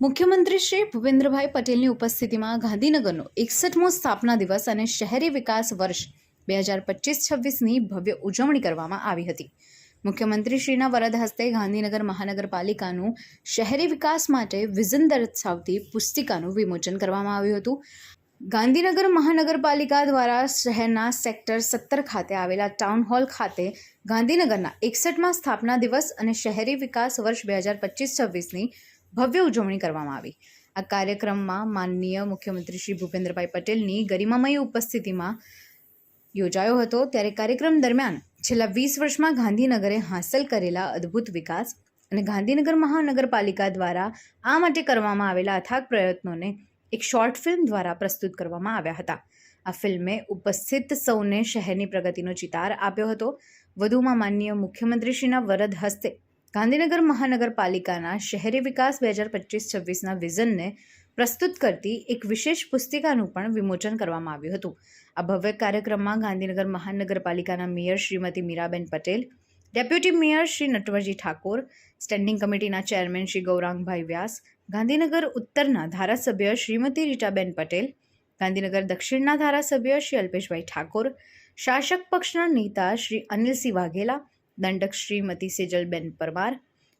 મુખ્યમંત્રી શ્રી ભૂપેન્દ્રભાઈ પટેલની ઉપસ્થિતિમાં ગાંધીનગરનો 61મો સ્થાપના દિવસ અને શહેરી વિકાસ વર્ષ 2025-26ની ભવ્ય ઉજવણી કરવામાં આવી હતી. મુખ્યમંત્રીશ્રીના વરદ હસ્તે ગાંધીનગર મહાનગરપાલિકાનું શહેરી વિકાસ માટે વિઝન દર્શાવતી પુસ્તિકાનું વિમોચન કરવામાં આવ્યું હતું. ગાંધીનગર મહાનગરપાલિકા દ્વારા શહેરના સેક્ટર 17 ખાતે આવેલા ટાઉન હોલ ખાતે ગાંધીનગરના 61મા સ્થાપના દિવસ અને શહેરી વિકાસ વર્ષ 2025-26ની ભવ્ય ઉજવણી કરવામાં આવી. આ કાર્યક્રમમાં માનનીય મુખ્યમંત્રી શ્રી ભૂપેન્દ્રભાઈ પટેલની ગરિમામય ઉપસ્થિતિમાં યોજાયો હતો. ત્યારે કાર્યક્રમ દરમિયાન છેલ્લા 20 વર્ષમાં ગાંધીનગરે હાંસલ કરેલા અદ્ભુત વિકાસ અને ગાંધીનગર મહાનગરપાલિકા દ્વારા આ માટે કરવામાં આવેલા અથાગ પ્રયત્નોને એક શોર્ટ ફિલ્મ દ્વારા પ્રસ્તુત કરવામાં આવ્યા હતા. આ ફિલ્મે ઉપસ્થિત સૌને શહેરની પ્રગતિનો ચિતાર આપ્યો હતો. વધુમાં માનનીય મુખ્યમંત્રીશ્રીના વરદ હસ્તે ગાંધીનગર મહાનગરપાલિકાના શહેરી વિકાસ 2025-26ના વિઝનને પ્રસ્તુત કરતી એક વિશેષ પુસ્તિકાનું પણ વિમોચન કરવામાં આવ્યું હતું. આ ભવ્ય કાર્યક્રમમાં ગાંધીનગર મહાનગરપાલિકાના mayor Shrimati Miraben Patel, deputy mayor Shri Natwarji Thakor, standing કમિટીના ચેરમેન શ્રી ગૌરાંગભાઈ વ્યાસ, ગાંધીનગર ઉત્તરના ધારાસભ્ય શ્રીમતી રીટાબેન પટેલ, ગાંધીનગર દક્ષિણના ધારાસભ્ય શ્રી અલ્પેશભાઈ ઠાકોર, શાસક પક્ષના નેતા શ્રી અનિલસિંહ વાઘેલા, દંડક શ્રીમતી સેજલબેન પરમાર,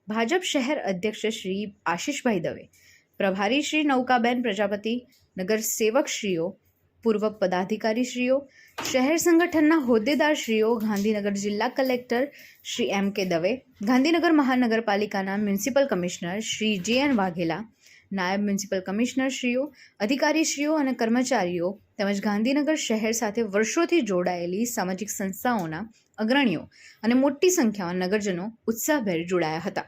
ભાજપ શહેર અધ્યક્ષ શ્રી આશીષભાઈ દવે, પ્રભારી શ્રી નૌકાબેન પ્રજાપતિ, નગર સેવકશ્રીઓ, પૂર્વ પદાધિકારીશ્રીઓ, શહેર સંગઠનના હોદ્દેદારશ્રીઓ, ગાંધીનગર જિલ્લા કલેક્ટર શ્રી એમ કે દવે, ગાંધીનગર મહાનગરપાલિકાના મ્યુનિસિપલ કમિશનર શ્રી જે એન વાઘેલા, નાયબ મ્યુનિસિપલ કમિશનરશ્રીઓ, અધિકારીશ્રીઓ અને કર્મચારીઓ તેમજ ગાંધીનગર શહેર સાથે વર્ષોથી જોડાયેલી સામાજિક સંસ્થાઓના અગ્રણીઓ અને મોટી સંખ્યામાં નગરજનો ઉત્સાહભેર જોડાયા હતા.